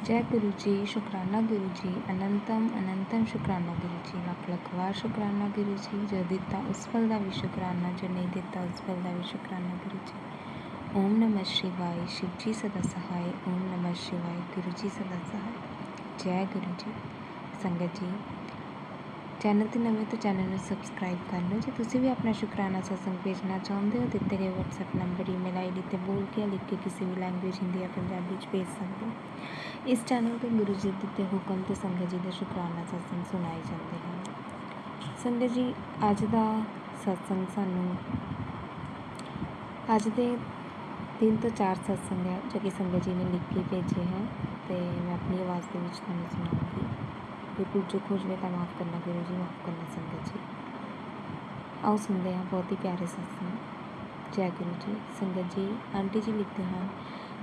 जय गुरु जी, शुक्राना गुरु जी, अनंतम अनंतम शुक्राना गुरु जी, लख लख वार शुक्राना गुरु जी। जो दिता उस फल का भी शुक्राना, जो नहीं दिता उस फल का भी शुक्राना गुरु जी। ओम नमः शिवाय, शिव जी सदा सहाय। ओम नमः शिवाय, गुरु जी सदा सहाय। जय गुरु जी। संगत जी, चैनल ते नवे तो चैनल में सबसक्राइब कर लो। जो तुसी भी अपना शुक्राना सत्संग भेजना चाहते हो, दिते गए व्हाट्सएप नंबर ईमेल आईडी ते बोल के लिख के किसी भी लैंग्वेज हिंदी या पंजाबी भेज सकते हो। इस चैनल पर गुरु जी दिते हुक्म ते संगत जी के शुक्राना सत्संग सुनाए जाते हैं। संगत जी, अज का सत्संग सानू अज के 3 तो 4 सत्संग है जो कि संगत जी ने लिख के भेजे हैं, तो मैं अपनी आवाज़ के सुनाऊँगी। बिल्कुल चुप हो जाए तो माफ़ करना गुरु जी, माफ़ करना संगत जी। आओ सुनते हैं बहुत ही प्यारे सत्संग। जय गुरु जी। संगत जी, आंटी जी लिखते हैं,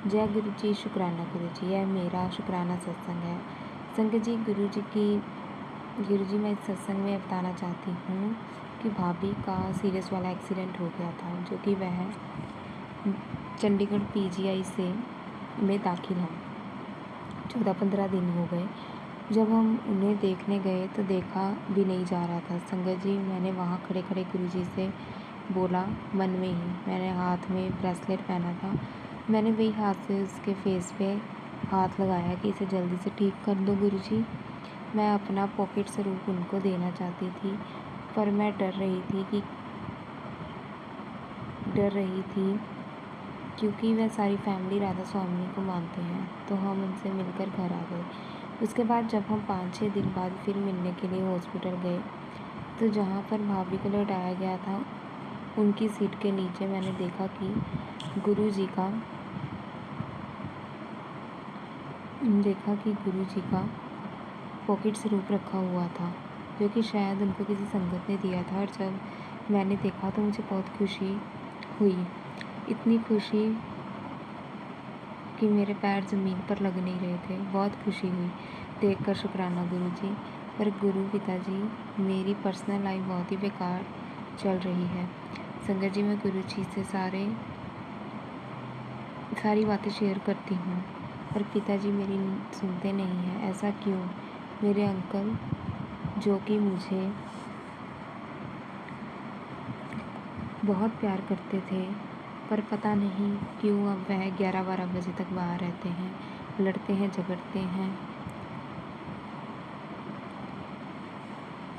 जय गुरु जी, शुक्राना गुरु जी। यह मेरा शुक्राना सत्संग है। संगत जी, गुरु जी मैं इस सत्संग में बताना चाहती हूँ कि भाभी का सीरियस वाला एक्सीडेंट हो गया था, जो कि वह चंडीगढ़ पीजीआई से में दाखिल हैं। 14-15 दिन हो गए। जब हम उन्हें देखने गए तो देखा भी नहीं जा रहा था। संगत जी, मैंने वहाँ खड़े खड़े गुरु जी से बोला, मन में ही। मैंने हाथ में ब्रेसलेट पहना था, मैंने वही हाथ से उसके फेस पे हाथ लगाया कि इसे जल्दी से ठीक कर दो गुरु जी। मैं अपना पॉकेट स्वरूप उनको देना चाहती थी, पर मैं डर रही थी क्योंकि वह सारी फैमिली राधा स्वामी को मानते हैं। तो हम उनसे मिलकर घर आ गए। उसके बाद जब हम 5-6 दिन बाद फिर मिलने के लिए हॉस्पिटल गए, तो जहाँ पर भाभी को लौटाया गया था, उनकी सीट के नीचे मैंने देखा कि गुरु जी का पॉकेट स्वरूप रखा हुआ था, जो कि शायद उनको किसी संगत ने दिया था। और जब मैंने देखा तो मुझे बहुत खुशी हुई, इतनी खुशी कि मेरे पैर ज़मीन पर लग नहीं रहे थे। बहुत खुशी हुई देखकर, शुक्राना गुरु जी। पर गुरु पिताजी, मेरी पर्सनल लाइफ बहुत ही बेकार चल रही है। संगत जी, मैं गुरु जी से सारी बातें शेयर करती हूँ, पर पिताजी मेरी सुनते नहीं हैं। ऐसा क्यों? मेरे अंकल जो कि मुझे बहुत प्यार करते थे, पर पता नहीं क्यों अब वह 11-12 बजे तक बाहर रहते हैं, लड़ते हैं, झगड़ते हैं।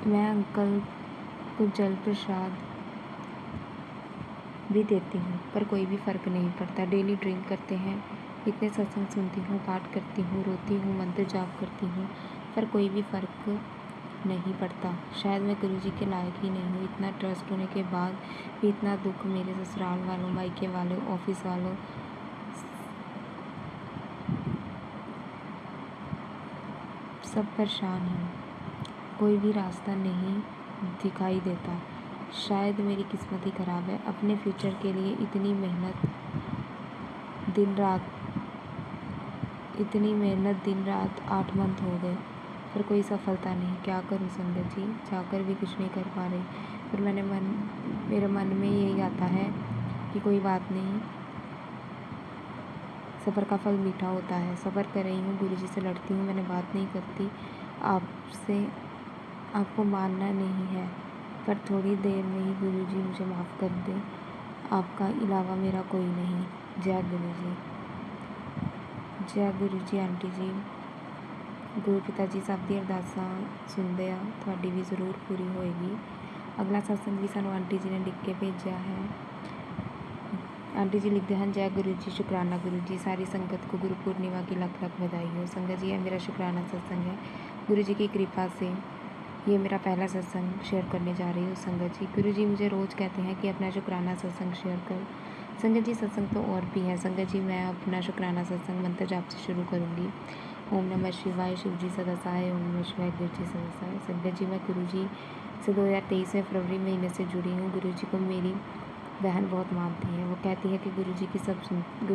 मैं अंकल को जल प्रसाद भी देती हूँ, पर कोई भी फ़र्क नहीं पड़ता। डेली ड्रिंक करते हैं, इतने सत्संग सुनती हूँ, पाठ करती हूँ, रोती हूँ, मंत्र जाप करती हूँ, पर कोई भी फ़र्क नहीं पड़ता। शायद मैं गुरु जी के लायक ही नहीं हूँ। इतना ट्रस्ट होने के बाद भी इतना दुख। मेरे ससुराल वालों, मायके वालों, ऑफिस वालों सब परेशान हैं। कोई भी रास्ता नहीं दिखाई देता। शायद मेरी किस्मत ही ख़राब है। अपने फ्यूचर के लिए इतनी मेहनत दिन रात 8 मंथ हो गए, पर कोई सफलता नहीं। क्या करूं संगत जी? चाहकर भी कुछ नहीं कर पा रही। पर मेरे मन में यही आता है कि कोई बात नहीं, सफ़र का फल मीठा होता है। सफ़र कर रही हूँ, गुरु जी से लड़ती हूँ, मैंने बात नहीं करती आपसे। आपको मानना नहीं है, पर थोड़ी देर में ही गुरु जी मुझे माफ़ कर दे। आपका अलावा मेरा कोई नहीं। जय गुरु जी। जय गुरु जी। आंटी जी, गुरु पिता जी सब दी अरदासां सुनते आ, थोड़ी भी ज़रूर पूरी होएगी। अगला सत्संग भी सानू आंटी जी ने लिख के भेजा है। आंटी जी लिखते हैं, जय गुरु जी, शुक्राना गुरु जी। सारी संगत को गुरु पूर्णिमा की लख लख बधाई हो। संगत जी, यह मेरा शुक्राना सत्संग है। गुरु जी की कृपा से ये मेरा पहला सत्संग शेयर करने जा रही हूँ। संगत जी, गुरु जी मुझे रोज़ कहते हैं कि अपना शुक्राना सत्संग शेयर कर। संगत जी, सत्संग तो और भी है। संगत जी, मैं अपना शुक्राना सत्संग मंत्र जाप से शुरू करूँगी। ओम नमः शिवाय, शिव जी सदा सहाय। ओम नमः शिवाय, गुरु जी सदा सहाय। संगत जी, मैं गुरु जी से 2023 में फरवरी महीने से जुड़ी हूँ। गुरु जी को मेरी बहन बहुत मानती है। वो कहती है कि गुरु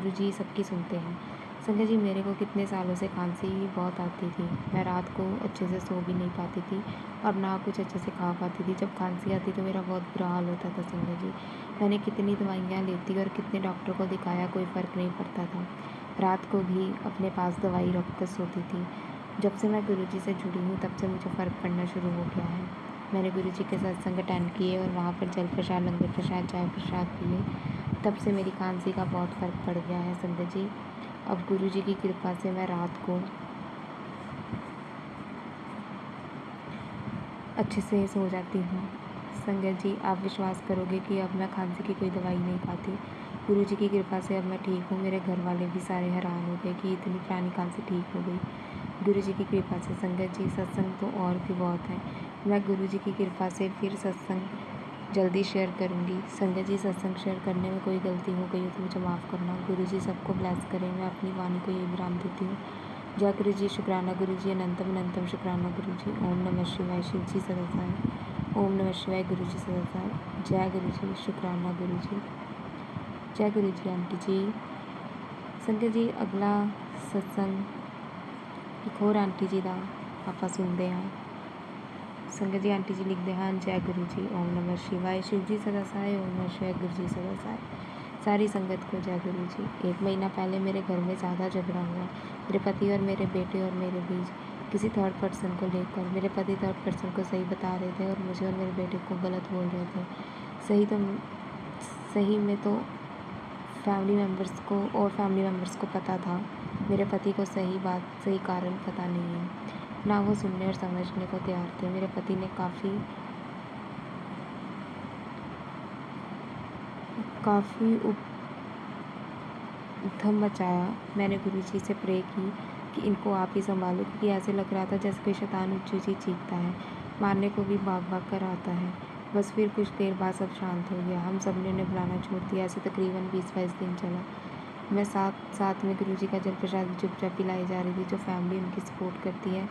जी सबकी सुनते हैं। संगत जी, मेरे को कितने सालों से खांसी बहुत आती थी। मैं रात को अच्छे से सो भी नहीं पाती थी और ना कुछ अच्छे से खा पाती थी। जब खांसी आती तो मेरा बहुत बुरा हाल होता था। संगत जी, मैंने कितनी दवाइयाँ लेती और कितने डॉक्टर को दिखाया, कोई फ़र्क नहीं पड़ता था। रात को भी अपने पास दवाई रख कर सोती थी। जब से मैं गुरुजी से जुड़ी हूँ तब से मुझे फ़र्क पड़ना शुरू हो गया है। मैंने गुरुजी के सत्संग अटेंड किए और वहाँ पर जल प्रसाद, लंगर प्रसाद, चाय प्रसाद पिए। तब से मेरी खांसी का बहुत फ़र्क पड़ गया है संगत जी। अब गुरुजी की कृपा से मैं रात को अच्छे से सो जाती हूँ। संगत जी, आप विश्वास करोगे कि अब मैं खांसी की कोई दवाई नहीं खाती। गुरुजी की कृपा से अब मैं ठीक हूँ। मेरे घर वाले भी सारे हैरान हो गए कि इतनी पुरानी खांसी ठीक हो गई गुरुजी की कृपा से। संगत जी, सत्संग तो और भी बहुत हैं। मैं गुरुजी की कृपा से फिर सत्संग जल्दी शेयर करूँगी। संगत जी, सत्संग शेयर करने में कोई गलती हो गई हो तो मुझे माफ़ करना। गुरुजी सबको ब्लेस करें। मैं अपनी वाणी को ये विराम देती हूँ। जय गुरु जी, शुक्राना गुरु जी, अनंतम अनंतम शुक्राना गुरु जी। ओम नमः शिवाय। शिव जी सदा साई। ओम नमः शिवाय। गुरु जी सदा साई। जय गुरु जी, शुक्राना गुरु जी। जय गुरु जी आंटी जी। संगत जी, अगला सत्संग एक होर आंटी जी का आप सुनते हैं। संगत जी, आंटी जी लिखते हैं, जय गुरु जी, ओम नमः शिवाय। शिव जी सदा साई। ओम नमः शिवाय। गुरु जी सदा साई। सारी संगत को जय गुरु जी। 1 महीना पहले मेरे घर में ज़्यादा झगड़ा हुआ मेरे पति और मेरे बेटे और मेरे बीच, किसी थर्ड पर्सन को लेकर। मेरे पति थर्ड पर्सन को सही बता रहे थे और मुझे और मेरे बेटे को गलत बोल रहे थे। सही में तो फैमिली मेम्बर्स को पता था। मेरे पति को सही बात, सही कारण पता नहीं है, ना वो सुनने और समझने को तैयार थे। मेरे पति ने काफ़ी उधम मचाया। मैंने गुरुजी से प्रे की कि इनको आप ही संभालो, क्योंकि ऐसे लग रहा था जैसे कोई शैतान ऊँची ऊँची चीखता है, मारने को भी भाग भाग कर आता है। बस फिर कुछ देर बाद सब शांत हो गया। हम सब ने उन्हें बुलाना छोड़ दिया। ऐसे तकरीबन 20-22 दिन चला। मैं साथ में गुरुजी का जल प्रसाद भी चुपचाप पिलाई जा रही थी, जो फैमिली उनकी सपोर्ट करती है।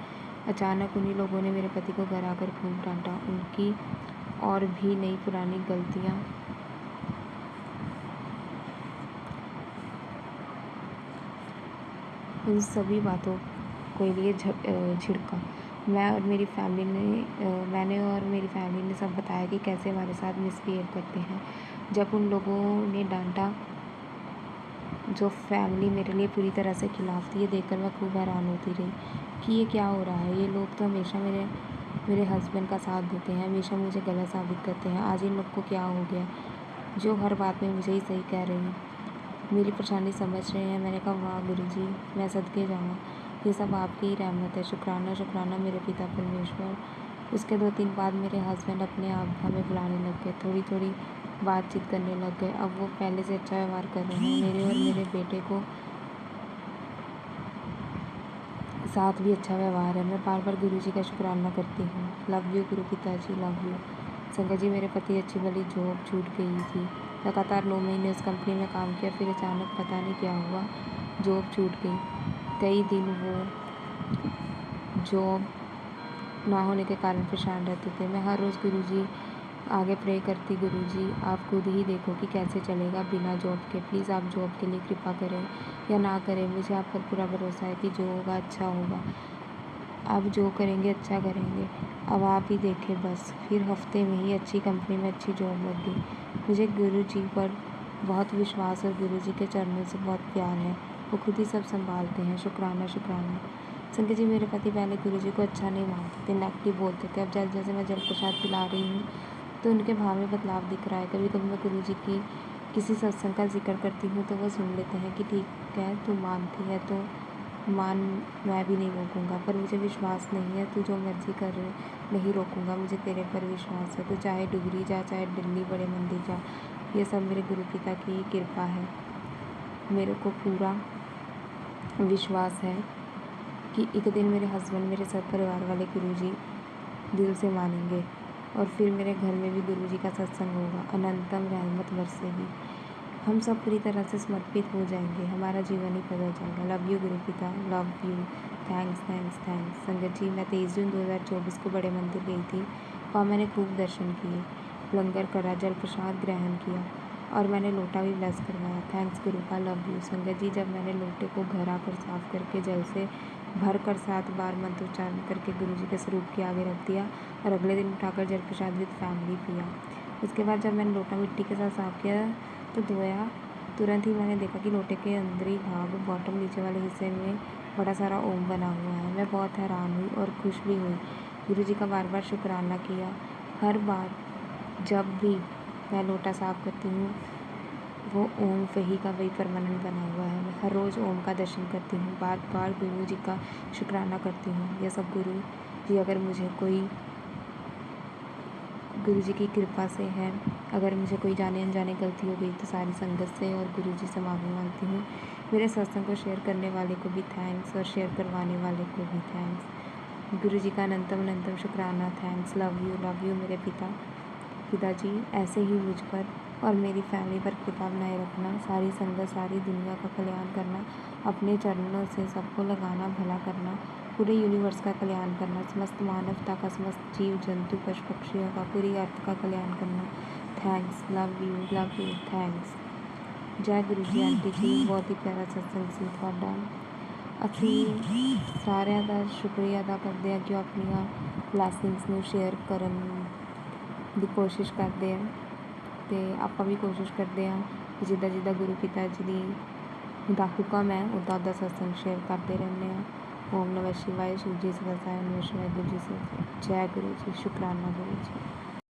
अचानक उन्हीं लोगों ने मेरे पति को घर आकर खूब डांटा। उनकी और भी नई पुरानी गलतियाँ उन सभी बातों को लिए झिड़का। मैंने और मेरी फैमिली ने सब बताया कि कैसे हमारे साथ मिसबिहेव करते हैं। जब उन लोगों ने डांटा जो फैमिली मेरे लिए पूरी तरह से खिलाफ थी, ये देखकर मैं खूब हैरान होती रही कि ये क्या हो रहा है। ये लोग तो हमेशा मेरे हस्बैंड का साथ देते हैं, हमेशा मुझे गलत साबित करते हैं। आज इन लोग को क्या हो गया जो हर बात में मुझे ही सही कह रहे हैं, मेरी परेशानी समझ रहे हैं। मैंने कहा, वाह गुरुजी, मैं सदके जाऊँ, ये सब आपकी ही रहमत है। शुक्राना मेरे पिता परमेश्वर। उसके 2-3 बाद मेरे हस्बैंड अपने आप हमें बुलाने लग गए, थोड़ी बातचीत करने लग गए। अब वो पहले से अच्छा व्यवहार कर रहे हैं। मेरे और मेरे बेटे को साथ भी अच्छा व्यवहार है। मैं बार बार गुरुजी का शुक्राना करती हूँ। लव यू गुरु पिताजी, लव यू। संगत जी, मेरे पति अच्छी भली जॉब छूट गई थी। लगातार 9 महीने उस कंपनी में काम किया, फिर अचानक पता नहीं क्या हुआ, जॉब छूट गई। कई दिन वो जॉब ना होने के कारण परेशान रहते थे। मैं हर रोज़ गुरुजी आगे प्रे करती, गुरुजी आप खुद ही देखो कि कैसे चलेगा बिना जॉब के। प्लीज़ आप जॉब के लिए कृपा करें या ना करें, मुझे आप पर पूरा भरोसा है कि जो होगा अच्छा होगा। आप जो करेंगे अच्छा करेंगे। अब आप ही देखें बस। फिर हफ्ते में ही अच्छी कंपनी में अच्छी जॉब लग गई। मुझे गुरुजी पर बहुत विश्वास और गुरुजी के चरणों से बहुत प्यार है। वो खुद ही सब संभालते हैं। शुक्राना। संगत जी, मेरे पति पहले गुरुजी को अच्छा नहीं मानते थे, नेगेटिव बोलते थे। अब जैसे जैसे मैं जल प्रसाद पिला रही हूँ तो उनके भाव में बदलाव दिख रहा है। कभी कभी मैं गुरुजी की किसी सत्संग का जिक्र करती हूँ तो वो सुन लेते हैं कि ठीक है, तू मानती है तो मान, मैं भी नहीं रोकूंगा, पर मुझे विश्वास नहीं है। तू जो मर्जी कर रहे, नहीं रोकूंगा, मुझे तेरे पर विश्वास है। तू चाहे डुगरी जा, चाहे दिल्ली बड़े मंदिर जा, ये सब मेरे गुरु पिता की ही कृपा है। मेरे को पूरा विश्वास है कि एक दिन मेरे हस्बैंड, मेरे सब परिवार वाले गुरुजी दिल से मानेंगे और फिर मेरे घर में भी गुरुजी का सत्संग होगा। अनंतम रहमत बरसेगी। हम सब पूरी तरह से समर्पित हो जाएंगे। हमारा जीवन ही बदल जाएगा। लव यू गुरु पिता, लव यू। थैंक्स। संगत जी, मैं 23 जून 2024 को बड़े मंदिर गई थी। वहाँ मैंने खूब दर्शन किए, लंगर करा, जल प्रसाद ग्रहण किया और मैंने लोटा भी ब्लेस करवाया। थैंक्स गुरु का, लव यू। संगत जी, जब मैंने लोटे को घर आकर साफ करके जल से भर कर 7 बार मंत्रोच्चारण करके गुरुजी के स्वरूप के आगे रख दिया और अगले दिन उठाकर जल प्रसाद विद फैमिली पिया। उसके बाद जब मैंने लोटा मिट्टी के साथ साफ किया तो धोया तुरंत ही मैंने देखा कि लोटे के अंदरी भाग बॉटम नीचे वाले हिस्से में बड़ा सारा ओम बना हुआ है। मैं बहुत हैरान हुई और खुश भी हुई। गुरुजी का बार बार शुक्राना किया। हर बार जब भी मैं लोटा साफ करती हूँ वो ओम फही का वही परमानेंट बना हुआ है। मैं हर रोज़ ओम का दर्शन करती हूँ, बार बार गुरु जी का शुक्राना करती हूँ। यह सब गुरु जी अगर मुझे कोई गुरु जी की कृपा से है। अगर मुझे कोई जाने अनजाने गलती हो गई तो सारी संगत से और गुरु जी से माफ़ी मांगती हूँ। मेरे सत्संग को शेयर करने वाले को भी थैंक्स और शेयर करवाने वाले को भी थैंक्स। गुरु जी का अनंतम अनंतम शुक्राना। थैंक्स। लव यू मेरे पिताजी। ऐसे ही मुझ पर और मेरी फैमिली पर कृपा बनाए रखना। सारी संगत, सारी दुनिया का कल्याण करना, अपने चरणों से सबको लगाना, भला करना, पूरे यूनिवर्स का कल्याण करना, समस्त मानवता का, समस्त जीव जंतु पशु पक्षियों का, पूरी अर्थ का कल्याण करना। थैंक्स। Love you thanks. जय गुरु जी। आंटी जी बहुत ही प्यारा सत्संग ਸੀ ਤੁਹਾਡਾ। ਅਸੀਂ ਸਾਰਿਆਂ ਦਾ ਸ਼ੁਕਰੀਆ ਅਦਾ ਕਰਦੇ ਹਾਂ ਕਿ ਉਹ ਆਪਣੀਆਂ ਬਲੈਸਿੰਗਸ ਨੂੰ ਸ਼ੇਅਰ ਕਰਨ ਦੀ ਕੋਸ਼ਿਸ਼ ਕਰਦੇ ਆ ਅਤੇ ਆਪਾਂ ਵੀ ਕੋਸ਼ਿਸ਼ ਕਰਦੇ ਹਾਂ ਕਿ ਜਿੱਦਾਂ ਜਿੱਦਾਂ ਗੁਰੂ ਪਿਤਾ ਜੀ ਦਾ ਹੁਕਮ ਹੈ ਉੱਦਾਂ ਸਤਸੰਗ ਸ਼ੇਅਰ ਕਰਦੇ ਰਹਿੰਦੇ ਹਾਂ। ਓਮ ਨਮः शिवाय। शिव जी सदा साई नमः शिवाय। गुरु जी से जय गुरु जी। शुक्राना गुरु जी।